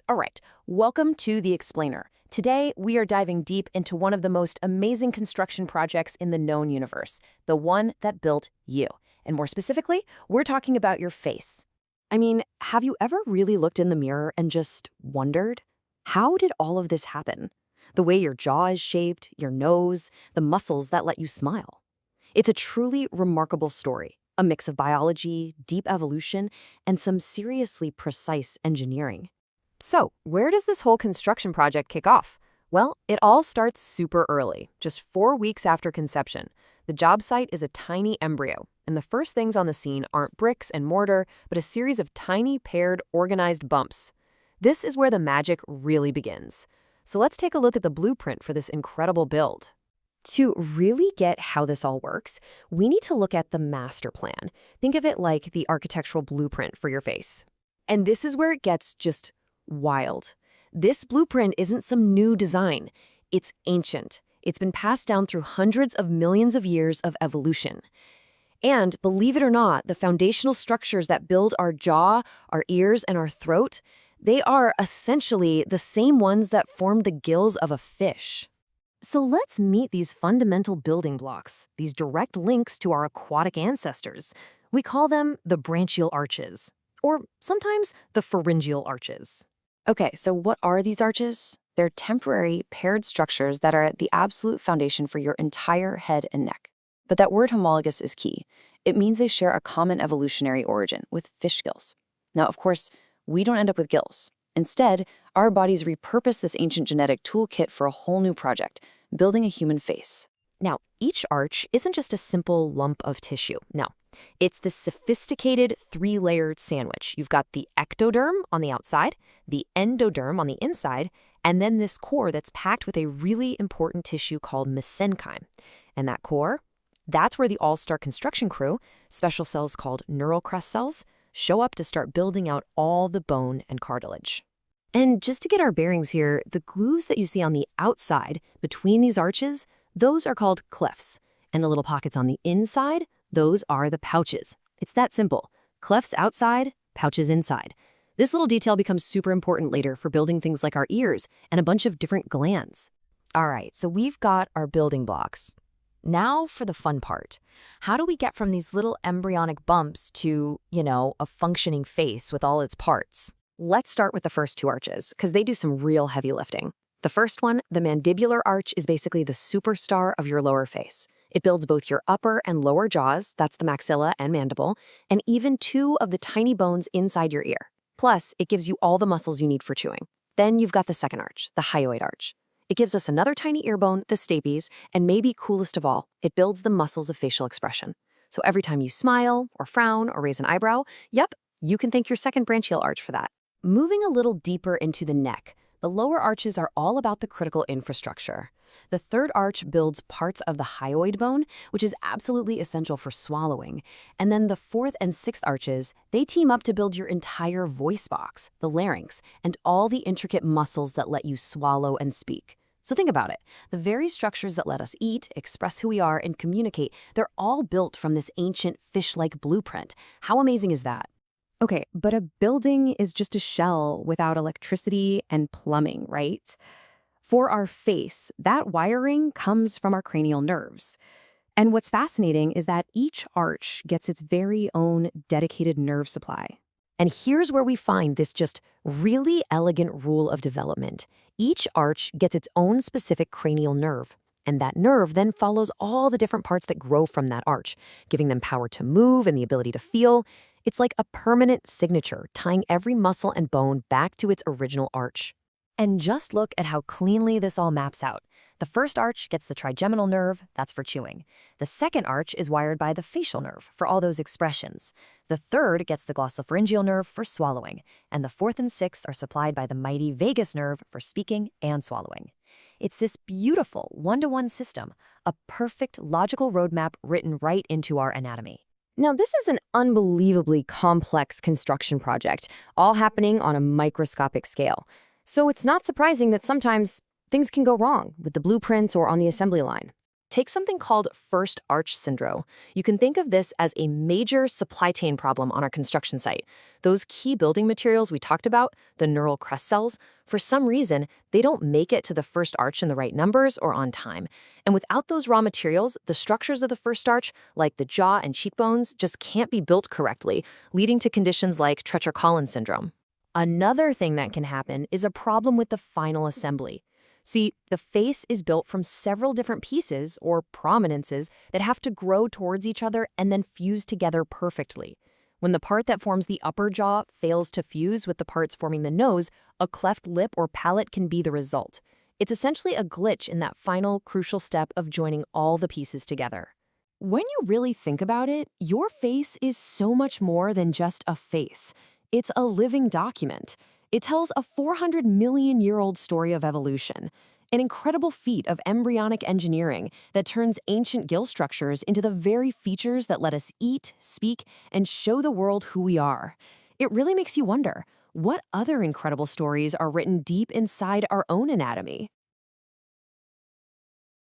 All right, welcome to The Explainer. Today, we are diving deep into one of the most amazing construction projects in the known universe, the one that built you. And more specifically, we're talking about your face. I mean, have you ever really looked in the mirror and just wondered, how did all of this happen? The way your jaw is shaped, your nose, the muscles that let you smile. It's a truly remarkable story, a mix of biology, deep evolution, and some seriously precise engineering. So, where does this whole construction project kick off? Well, it all starts super early, just 4 weeks after conception. The job site is a tiny embryo, and the first things on the scene aren't bricks and mortar, but a series of tiny, paired, organized bumps. This is where the magic really begins. So let's take a look at the blueprint for this incredible build. To really get how this all works, we need to look at the master plan. Think of it like the architectural blueprint for your face. And this is where it gets just wild. This blueprint isn't some new design. It's ancient. It's been passed down through hundreds of millions of years of evolution. And believe it or not, the foundational structures that build our jaw, our ears, and our throat, they are essentially the same ones that formed the gills of a fish. So let's meet these fundamental building blocks, these direct links to our aquatic ancestors. We call them the branchial arches, or sometimes the pharyngeal arches. Okay, so what are these arches? They're temporary, paired structures that are the absolute foundation for your entire head and neck. But that word homologous is key. It means they share a common evolutionary origin with fish gills. Now, of course, we don't end up with gills. Instead, our bodies repurpose this ancient genetic toolkit for a whole new project, building a human face. Now, each arch isn't just a simple lump of tissue. No, it's this sophisticated three-layered sandwich. You've got the ectoderm on the outside, the endoderm on the inside, and then this core that's packed with a really important tissue called mesenchyme. And that core, that's where the all-star construction crew, special cells called neural crest cells, show up to start building out all the bone and cartilage. And just to get our bearings here, the grooves that you see on the outside between these arches, those are called clefts. And the little pockets on the inside, those are the pouches. It's that simple. Clefts outside, pouches inside. This little detail becomes super important later for building things like our ears and a bunch of different glands. All right, so we've got our building blocks. Now for the fun part. How do we get from these little embryonic bumps to, a functioning face with all its parts? Let's start with the first two arches, because they do some real heavy lifting. The first one, the mandibular arch, is basically the superstar of your lower face. It builds both your upper and lower jaws, that's the maxilla and mandible, and even two of the tiny bones inside your ear. Plus, it gives you all the muscles you need for chewing. Then you've got the second arch, the hyoid arch. It gives us another tiny ear bone, the stapes, and maybe coolest of all, it builds the muscles of facial expression. So every time you smile, or frown, or raise an eyebrow, yep, you can thank your second branchial arch for that. Moving a little deeper into the neck, the lower arches are all about the critical infrastructure. The third arch builds parts of the hyoid bone, which is absolutely essential for swallowing. And then the fourth and sixth arches, they team up to build your entire voice box, the larynx, and all the intricate muscles that let you swallow and speak. So think about it. The very structures that let us eat, express who we are, and communicate, they're all built from this ancient fish-like blueprint. How amazing is that? Okay, but a building is just a shell without electricity and plumbing, right? For our face, that wiring comes from our cranial nerves. And what's fascinating is that each arch gets its very own dedicated nerve supply. And here's where we find this just really elegant rule of development. Each arch gets its own specific cranial nerve. And that nerve then follows all the different parts that grow from that arch, giving them power to move and the ability to feel. It's like a permanent signature, tying every muscle and bone back to its original arch. And just look at how cleanly this all maps out. The first arch gets the trigeminal nerve, that's for chewing. The second arch is wired by the facial nerve for all those expressions. The third gets the glossopharyngeal nerve for swallowing. And the fourth and sixth are supplied by the mighty vagus nerve for speaking and swallowing. It's this beautiful one-to-one system, a perfect logical roadmap written right into our anatomy. Now, this is an unbelievably complex construction project, all happening on a microscopic scale. So it's not surprising that sometimes things can go wrong with the blueprints or on the assembly line. Take something called first arch syndrome. You can think of this as a major supply chain problem on our construction site. Those key building materials we talked about, the neural crest cells, for some reason, they don't make it to the first arch in the right numbers or on time. And without those raw materials, the structures of the first arch, like the jaw and cheekbones, just can't be built correctly, leading to conditions like Treacher-Collins syndrome. Another thing that can happen is a problem with the final assembly. See, the face is built from several different pieces, or prominences, that have to grow towards each other and then fuse together perfectly. When the part that forms the upper jaw fails to fuse with the parts forming the nose, a cleft lip or palate can be the result. It's essentially a glitch in that final, crucial step of joining all the pieces together. When you really think about it, your face is so much more than just a face. It's a living document. It tells a 400 million-year-old story of evolution, an incredible feat of embryonic engineering that turns ancient gill structures into the very features that let us eat, speak, and show the world who we are. It really makes you wonder, what other incredible stories are written deep inside our own anatomy?